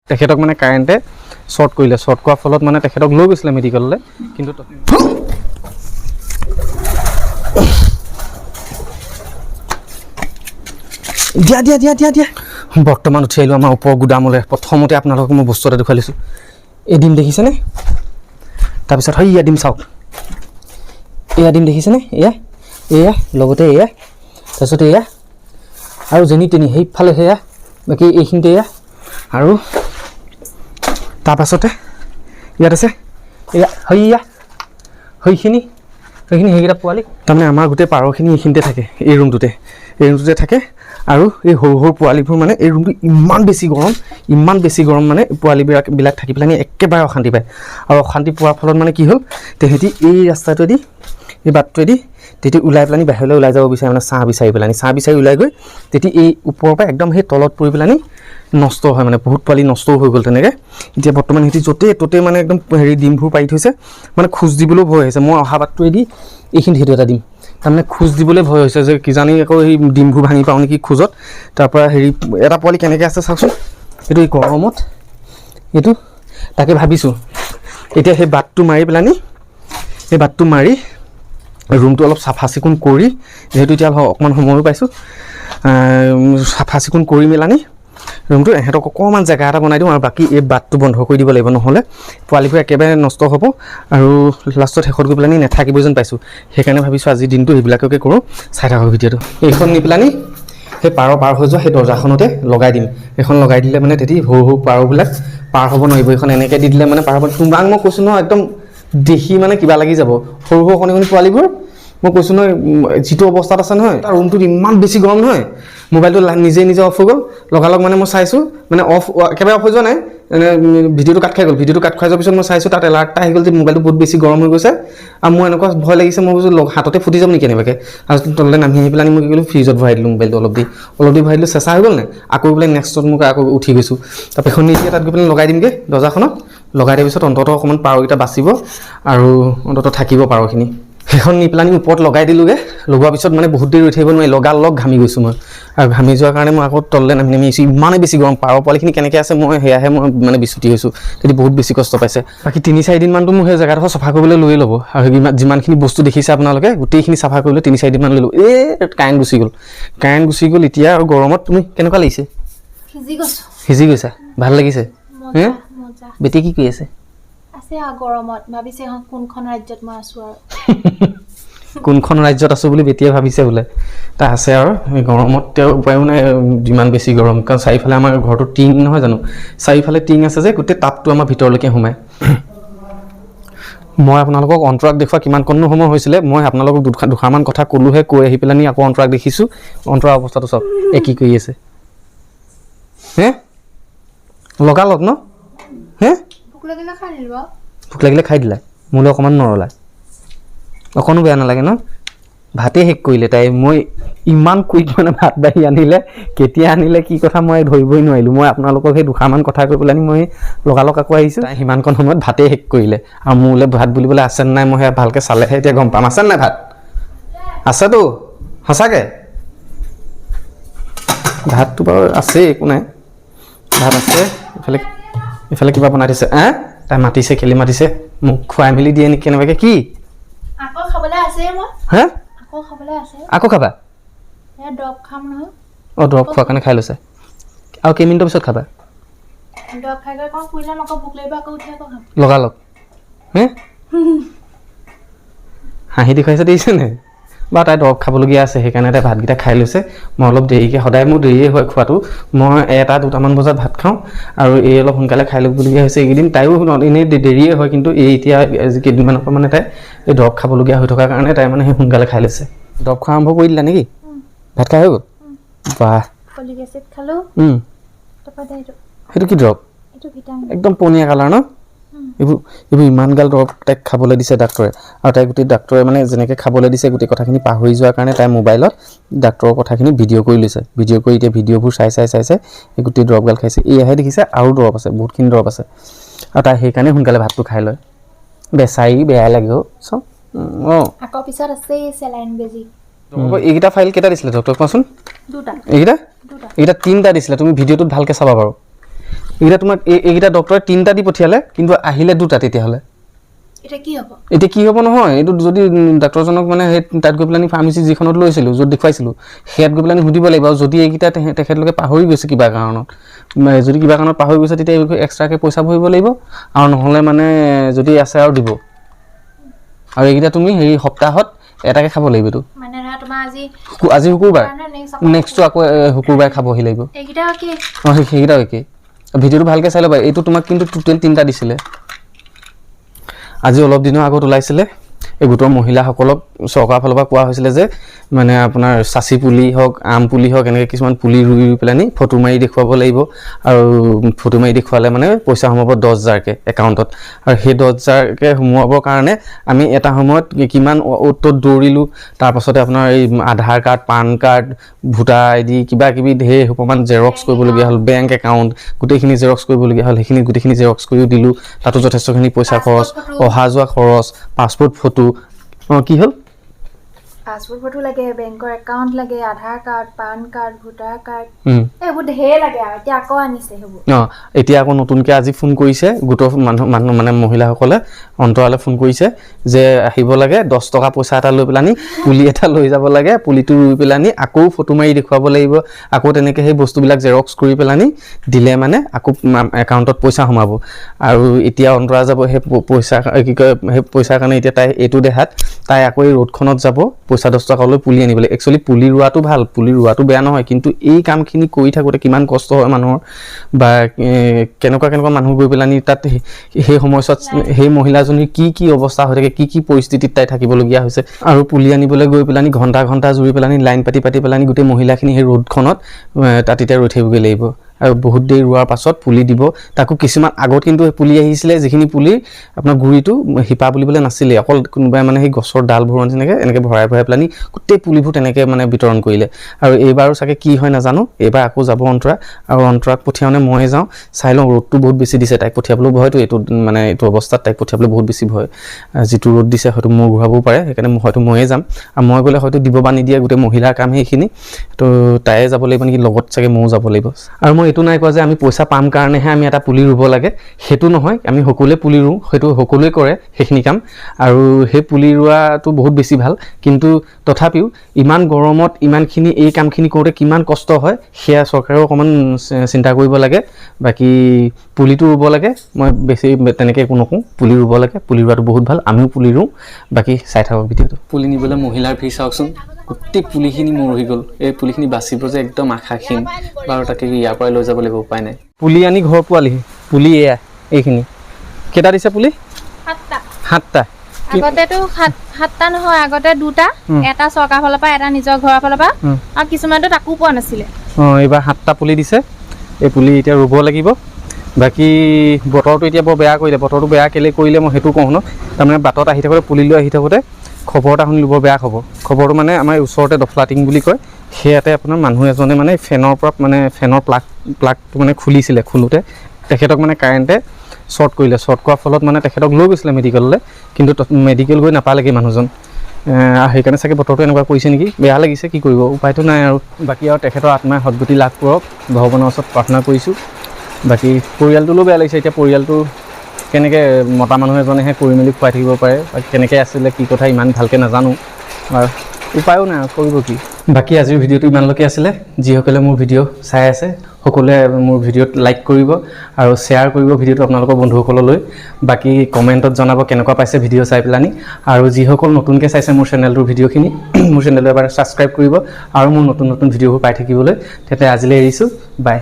তেখেতক মানে কাৰেণ্টে শ্বৰ্ট কৰিলে শ্বৰ্ট কৰাৰ ফলত মানে তেখেতক লৈ গৈছিলে মেডিকেললৈ কিন্তু দিয়া দিয়া দিয়া দিয়া দিয়া বৰ্তমান উঠি আহিলোঁ আমাৰ ওপৰৰ গুদামলৈ প্ৰথমতে আপোনালোকক মই বস্তু এটা দেখুৱাই লৈছোঁ এই ডিম দেখিছেনে তাৰপিছত হয় এয়া ডিম চাওক এয়া ডিম দেখিছেনে এয়া এয়া লগতে এয়া তাৰপিছত এয়া আৰু যেনি তেনি সেইফালে সেয়া বাকী এইখিনিতে এয়া আৰু তাৰপাছতে ইয়াত আছে এয়া হয় সেইখিনি সেইকেইটা পোৱালি তাৰমানে আমাৰ গোটেই পাৰখিনি এইখিনিতে থাকে এই ৰুমটোতে থাকে আৰু এই সৰু সৰু পোৱালিবোৰ মানে এই ৰুমটো ইমান বেছি গৰম মানে পোৱালিবিলাক থাকি পেলাই একেবাৰে অশান্তি পায় আৰু অশান্তি পোৱাৰ ফলত মানে কি হ'ল তেহেঁতি এই ৰাস্তাটোৱেদি এই বাটটোৱেদি তেতিয়া ওলাই পেলানি বাহিৰলৈ ওলাই যাব বিচাৰে মানে ছাঁ বিচাৰি ওলাই গৈ তেতিয়া এই ওপৰৰ পৰা একদম সেই তলত পৰি পেলানি নষ্ট হয় মানে বহুত পোৱালি নষ্টও হৈ গ'ল তেনেকৈ এতিয়া বৰ্তমান সিহঁতি য'তে ত'তে মানে একদম হেৰি ডিমবোৰ পাৰি থৈছে মানে খোজ দিবলৈও ভয় হৈছে মই অহা বাটটোৱেদি এইখিনি সেইটো এটা ডিম তাৰমানে খোজ দিবলৈ ভয় হৈছে যে কিজানি আকৌ সেই ডিমবোৰ ভাঙি পাওঁ নেকি খোজত তাৰপৰা হেৰি এটা পোৱালি কেনেকৈ আছে চাওকচোন এইটো এই গৰমত এইটো তাকে ভাবিছোঁ এতিয়া সেই বাটটো মাৰি ৰুমটো অলপ চাফা চিকুণ কৰি যিহেতু এতিয়া অকণমান সময়ো পাইছোঁ চাফা চিকুণ কৰি মেলানি ৰুমটো এহেঁতক অকণমান জেগা এটা বনাই দিওঁ আৰু বাকী এই বাটটো বন্ধ কৰি দিব লাগিব নহ'লে পোৱালিবোৰ একেবাৰে নষ্ট হ'ব আৰু লাষ্টত শেষত গৈ পেলানি নাথাকিব যেন পাইছোঁ সেইকাৰণে ভাবিছোঁ আজিৰ দিনটো সেইবিলাককে কৰোঁ চাই থাকক ভিডিঅ'টো এইখন নি পেলানি সেই পাৰ হৈ যোৱা সেই দৰ্জাখনতে লগাই দিম এইখন লগাই দিলে মানে তেতিয়া সৰু পাৰবিলাক পাৰ হ'ব নোৱাৰিব এইখন এনেকৈ দি দিলে মানে পাৰ হ'ব তোমাক মই কৈছোঁ নহয় একদম দেখি মানে কিবা লাগি যাব সৰু কণী পোৱালিবোৰ মই কৈছোঁ নহয় যিটো অৱস্থাত আছে নহয় তাৰ ৰুমটোত ইমান বেছি গৰম নহয় মোবাইলটো নিজে অফ হৈ গ'ল লগালগ মানে মই চাইছোঁ মানে একেবাৰে অফ হৈ যোৱা নাই ভিডিঅ'টো কাট খাই গ'ল ভিডিঅ'টো কাট খাই যোৱাৰ পিছত মই চাইছোঁ তাত এলাৰ্ট এটা আহি গ'ল যে মোবাইলটো বহুত বেছি গৰম হৈ গৈছে আৰু মোৰ এনেকুৱা ভয় লাগিছে মই ভাবিছোঁ হাততে ফুটি যাম নেকি কেনেবাকৈ আৰু তললৈ নামি আহি পেলাই মই কি কৰিলোঁ ফ্ৰিজত ভৰাই দিলোঁ মোবাইলটো অলপ দি ভৰাই দিলোঁ চেঁচা হৈ গ'ল নাই আকৌ পেলাই নেক্সটত মোক আকৌ উঠি গৈছোঁ তাৰপৰা এখন এতিয়া তাত গৈ পেলাই লগাই দিমগৈ দৰ্জাখনত লগাই দিয়াৰ পিছত অন্ততঃ অকণমান পাৰকেইটা বাচিব আৰু অন্ততঃ থাকিব পাৰখিনি সেইখন নি পেলানি ওপৰত লগাই দিলোঁগৈ লগোৱাৰ পিছত মানে বহুত দেৰি ৰৈ থাকিব নোৱাৰি লগালগ ঘামি গৈছোঁ মই আৰু ঘামি যোৱাৰ কাৰণে মই আকৌ তললৈ নামি আহিছোঁ ইমানেই বেছি গৰম পাৰৰ পোৱালিখিনি কেনেকৈ আছে সেয়াহে মই মানে বিচুতি হৈছোঁ তেতিয়া বহুত বেছি কষ্ট পাইছে বাকী 3-4 দিনমানটো মোৰ সেই জেগাডোখৰ চাফা কৰিবলৈ লৈ ল'ব আৰু যিমানখিনি বস্তু দেখিছে আপোনালোকে গোটেইখিনি চাফা কৰিবলৈ 3-4 দিনমান লৈ ল'ব কাৰেণ্ট গুচি গ'ল এতিয়া আৰু গৰমত তুমি কেনেকুৱা লাগিছে সিজি গৈছা ভাল লাগিছে বেটি কি কৰি আছে গৰমত ভাবিছে কোনখন ৰাজ্যত মই আছোঁ আৰু কোনখন ৰাজ্যত আছোঁ বুলি বেটিয়ে ভাবিছে বোলে তাৰ আছে আৰু গৰমত তেওঁ উপায়ো নাই যিমান বেছি গৰম কাৰণ চাৰিফালে আমাৰ ঘৰটো টিং নহয় জানো চাৰিফালে টিং আছে যে গোটেই তাপটো আমাৰ ভিতৰলৈকে সোমায় মই আপোনালোকক অন্তৰাক দেখুওৱা কিমান কণনো সময় হৈছিলে মই আপোনালোকক দুষাৰমান কথা ক'লোহে কৈ আহি পেলাই আকৌ অন্তৰাক দেখিছোঁ অন্তৰাৰ অৱস্থাটো চাওক কি কৰি আছে লগালগ ন ভোক লাগিলে খাই দিলা মোলৈ অকণমান নৰলা অকণো বেয়া নালাগে ন ভাতেই শেষ কৰিলে তাই মই ইমান কুইক মানে ভাত বাঢ়ি আনিলে কেতিয়া আনিলে কি কথা মই ধৰিবই নোৱাৰিলোঁ মই আপোনালোকক সেই দুষাৰমান কথা কৈ পেলাই মই লগালগ আকৌ আহিছোঁ তাই সিমানকণ সময়ত ভাতেই শেষ কৰিলে আৰু মোলৈ ভাত বুলিবলৈ আছে নাই মই সেয়া ভালকৈ চালেহে এতিয়া গম পাম আছে নাই ভাত আছেতো সঁচাকৈ ভাতটো বাৰু আছেই একো নাই ভাত আছে এইফালে কিবা বনাই দিছে তাই মাতিছে খেলি মাতিছে মোক খুৱাই মেলি দিয়ে নেকি কেনেবাকৈ কি আকৌ খাবলৈ আছে আকৌ খাবা দৰৱ খাম নহয় দৰৱ খোৱাৰ কাৰণে খাই লৈছে আৰু কেইমিনিটৰ পিছত খাবা দৰৱ খাই গৈ আকৌ শুই যাম আকৌ ভোক লাগিব আকৌ উঠি আকৌ খাম লগালগ হাঁহি দেখুৱাইছে দেখিছেনে বা তাই দৰৱ খাবলগীয়া আছে সেইকাৰণে তাই ভাতকেইটা খাই লৈছে মই অলপ দেৰিকৈ সদায় মোৰ দেৰিয়ে হয় খোৱাটো মই 1-2টামান বজাত ভাত খাওঁ আৰু অলপ সোনকালে খাই ল'বলগীয়া হৈছে এইকেইদিন তাইও এনেই দেৰিয়ে হয় কিন্তু এতিয়া কেইদিনমানৰ পৰা মানে তাই এই দৰৱ খাবলগীয়া হৈ থকাৰ কাৰণে তাই মানে সেই সোনকালে খাই লৈছে দৰৱ খোৱা আৰম্ভ কৰি দিলা নেকি ভাত খাই হৈ গ'ল বাহ ফলিক এচিড খালোঁ সেইটো কি দৰৱ একদম পনীয়া কালাৰ ন এইবোৰ ইমানগাল দৰৱ তাইক খাবলৈ দিছে ডাক্তৰে আৰু তাই গোটেই ডাক্তৰে মানে যেনেকৈ খাবলৈ দিছে গোটেই কথাখিনি পাহৰি যোৱাৰ কাৰণে তাই মোবাইলত ডাক্তৰৰ কথাখিনি ভিডিঅ' কৰি লৈছে ভিডিঅ' কৰি এতিয়া ভিডিঅ'বোৰ চাই এই গোটেই দৰৱগাল খাইছে এয়াহে দেখিছে আৰু দৰৱ আছে বহুতখিনি দৰৱ আছে আৰু তাই সেইকাৰণে সোনকালে ভাতটো খাই লয় বেচাৰি বেয়াই লাগে চব আকৌ পিছত আছে চেলাইন বেজি এইকেইটা ফাইল কেইটা দিছিলে ডক্টৰ কোৱাচোন দুটা এইকেইটা 3টা দিছিলে তুমি ভিডিঅ'টোত ভালকৈ চাবা বাৰু এইকেইটা তোমাক এইকেইটা ডক্টৰে 3টা দি পঠিয়ালে কিন্তু আহিলে 2টা তেতিয়াহ'লে এটা কি হ'ব এতিয়া কি হ'ব নহয় এইটো যদি ডাক্তৰজনক মানে সেই তাত গৈ পেলাই ফাৰ্মাচী যিখনত লৈছিলোঁ য'ত দেখুৱাইছিলোঁ সেয়াত গৈ পেলাই সুধিব লাগিব আৰু যদি এইকেইটা তেখেতলোকে পাহৰি গৈছে কিবা কাৰণত যদি কিবা কাৰণত পাহৰি গৈছে তেতিয়া এইবোৰ এক্সট্ৰাকৈ পইচা ভৰিব লাগিব আৰু নহ'লে মানে যদি আছে আৰু দিব আৰু এইকেইটা তুমি হেৰি সপ্তাহত এটাকে খাব লাগিব এইটো মানে ধৰা তোমাৰ আজি শুকুৰবাৰ নেক্সটটো আকৌ শুকুৰবাৰে খাবহি লাগিব এইকেইটা কি অঁ সেইকেইটাও একেই ভিডিঅ'টো ভালকৈ চাই ল'বা এইটো তোমাক কিন্তু টোটেল 3টা দিছিলে আজি অলপ দিনৰ আগত ওলাইছিলে এই গোটৰ মহিলাসকলক চৰকাৰৰ ফালৰ পৰা কোৱা হৈছিলে যে মানে আপোনাৰ চাচি পুলি হওক আম পুলি হওক এনেকৈ কিছুমান পুলি ৰুই পেলানি ফটো মাৰি দেখুৱাব লাগিব আৰু ফটো মাৰি দেখুৱালে মানে পইচা সোমাব 10,000কৈ একাউণ্টত আৰু সেই 10,000কৈ সোমোৱাবৰ কাৰণে আমি এটা সময়ত কিমান অ'ত দৌৰিলোঁ তাৰপাছতে আপোনাৰ এই Aadhaar card PAN card voter ID কিবা কিবি ধেৰ অকণমান জেৰক্স কৰিবলগীয়া হ'ল বেংক একাউণ্ট গোটেইখিনি জেৰক্স কৰিবলগীয়া হ'ল সেইখিনি গোটেইখিনি জেৰক্স কৰিও দিলোঁ তাতো যথেষ্টখিনি পইচা খৰচ অহা যোৱা খৰচ পাছপোৰ্ট ফটো অঁ কি হ'ল পাছপোৰ্ট ফটো লাগে বেংকৰ একাউণ্ট লাগে Aadhaar card PAN card voter card এইবোৰ ধেৰ লাগে আৰু এতিয়া আকৌ আনিছে সেইবোৰ অঁ এতিয়া আকৌ নতুনকৈ আজি ফোন কৰিছে গোটৰ মানুহ মানে মহিলাসকলে অন্তৰালে ফোন কৰিছে যে আহিব লাগে 10 টকা পইচা এটা লৈ পেলানি পুলি এটা লৈ যাব লাগে পুলিটো ৰুই পেলানি আকৌ ফটো মাৰি দেখুৱাব লাগিব আকৌ তেনেকৈ সেই বস্তুবিলাক জেৰক্স কৰি পেলানি দিলে মানে আকৌ একাউণ্টত পইচা সোমাব আৰু এতিয়া অন্তৰা যাব সেই পইচা কি কয় সেই পইচাৰ কাৰণে এতিয়া তাই এইটো দেহাত তাই আকৌ এই ৰ'দখনত যাব পইচা 10 টকা লৈ পুলি আনিবলৈ একচুৱেলি পুলি ৰোৱাটো ভাল পুলি ৰোৱাটো বেয়া নহয় কিন্তু এই কামখিনি কৰি থাকোঁতে কিমান কষ্ট হয় মানুহৰ বা কেনেকুৱা মানুহ গৈ পেলানি তাত সেই সময়ছোৱাত সেই মহিলাজনীৰ কি অৱস্থা হৈ থাকে কি পৰিস্থিতিত তাই থাকিবলগীয়া হৈছে আৰু পুলি আনিবলৈ গৈ পেলানি ঘণ্টা জুৰি পেলানি লাইন পাতি পেলানি গোটেই মহিলাখিনি সেই ৰ'দখনত তাত এতিয়া ৰৈ থাকিবগৈ লাগিব আৰু বহুত দেৰি ৰোৱাৰ পাছত পুলি দিব তাকো কিছুমান আগত কিন্তু পুলি আহিছিলে যিখিনি পুলি আপোনাৰ গুৰিটো শিপা বুলিবলৈ নাছিলে অকল কোনোবাই মানে সেই গছৰ ডালবোৰ তেনেকৈ এনেকৈ ভৰাই পেলানি গোটেই পুলিবোৰ তেনেকৈ মানে বিতৰণ কৰিলে আৰু এইবাৰো চাগে কি হয় নাজানো এইবাৰ আকৌ যাব অন্তৰা আৰু অন্তৰাক পঠিয়াওঁনে মই যাওঁ চাই লওঁ ৰ'দটো বহুত বেছি দিছে তাইক পঠিয়াবলৈ ভয়তো এইটো অৱস্থাত তাইক পঠিয়াবলৈ বহুত বেছি ভয় যিটো ৰ'দ দিছে হয়তো মোৰ ঘূৰাবও পাৰে সেইকাৰণে হয়তো ময়ে যাম আৰু মই গ'লে হয়তো দিব বা নিদিয়ে গোটেই মহিলাৰ কাম সেইখিনি তো তাইয়ে যাব লাগিব নেকি লগত চাগে ময়ো যাব লাগিব আৰু মই এইটো নাই কোৱা যে আমি পইচা পাম কাৰণেহে আমি এটা পুলি ৰুব লাগে সেইটো নহয় আমি সকলোৱে পুলি ৰুওঁ সেইটো সকলোৱে কৰে সেইখিনি কাম আৰু সেই পুলি ৰোৱাটো বহুত বেছি ভাল কিন্তু তথাপিও ইমান গৰমত ইমানখিনি এই কামখিনি কৰোঁতে কিমান কষ্ট হয় সেয়া চৰকাৰেও অকণমান চিন্তা কৰিব লাগে বাকী পুলিটো ৰুব লাগে মই বেছি তেনেকৈ একো নকওঁ পুলি ৰুব লাগে পুলি ৰোৱাটো বহুত ভাল আমিও পুলি ৰুওঁ বাকী চাই থাকক ভিডিঅ'টো পুলি নিবলৈ মহিলাৰ ভিৰ চাওকচোন গোটেই পুলিখিনি মৰহি গ'ল এই পুলিখিনি বাচিব যে একদম আশাহীন বাৰু তাকে ইয়াৰ পৰাই লৈ যাব লাগিব উপায় নাই পুলি আনি ঘৰ পোৱালিহি পুলি এয়া এইখিনি কেইটা দিছে পুলি 7টা আগতেতো 7টা নহয় আগতে 2টা এটা চৰকাৰ ফালৰ পৰা এটা নিজৰ ঘৰৰ ফালৰ পৰা আৰু কিছুমানতো তাকো পোৱা নাছিলে অঁ এইবাৰ 7টা পুলি দিছে এই পুলি এতিয়া ৰুব লাগিব বাকী বতৰটো এতিয়া বৰ বেয়া কৰিলে বতৰটো বেয়া কেলৈ কৰিলে মই সেইটো কওঁ ন তাৰমানে বাটত আহি থাকোঁতে পুলি লৈ আহি থাকোঁতে খবৰ এটা শুনিলোঁ বৰ বেয়া খবৰটো মানে আমাৰ ওচৰতে দফলাটিং বুলি কয় সেয়াতে আপোনাৰ মানুহ এজনে মানে ফেনৰ পৰা মানে ফেনৰ প্লাগটো মানে খোলোতে তেখেতক মানে কাৰেণ্টে শ্বৰ্ট কৰাৰ ফলত মানে তেখেতক লৈ গৈছিলে মেডিকেললৈ কিন্তু মেডিকেল গৈ নাপালেগৈ মানুহজন সেইকাৰণে চাগে বতৰটো এনেকুৱা কৰিছে নেকি বেয়া লাগিছে কি কৰিব উপায়টো নাই আৰু বাকী আৰু তেখেতৰ আত্মাই সদ্গতি লাভ কৰক ভগৱানৰ ওচৰত প্ৰাৰ্থনা কৰিছোঁ বাকী পৰিয়ালটোলৈও বেয়া লাগিছে এতিয়া পৰিয়ালটো কেনেকৈ মতা মানুহ এজনেহে কৰি মেলি খুৱাই থাকিব পাৰে বা কেনেকৈ আছিলে কি কথা ইমান ভালকৈ নাজানো আৰু উপায়ো নাই আৰু কৰিব কি বাকী আজিৰ ভিডিঅ'টো ইমানলৈকে আছিলে যিসকলে মোৰ ভিডিঅ' চাই আছে সকলোৱে মোৰ ভিডিঅ'ত লাইক কৰিব আৰু শ্বেয়াৰ কৰিব ভিডিঅ'টো আপোনালোকৰ বন্ধুসকললৈ বাকী কমেণ্টত জনাব কেনেকুৱা পাইছে ভিডিঅ' চাই পেলানি আৰু যিসকল নতুনকৈ চাইছে মোৰ চেনেলটোৰ ভিডিঅ'খিনি মোৰ চেনেলটো এবাৰ ছাবস্ক্ৰাইব কৰিব আৰু মোৰ নতুন ভিডিঅ'বোৰ পাই থাকিবলৈ তেতিয়া আজিলৈ এৰিছোঁ বাই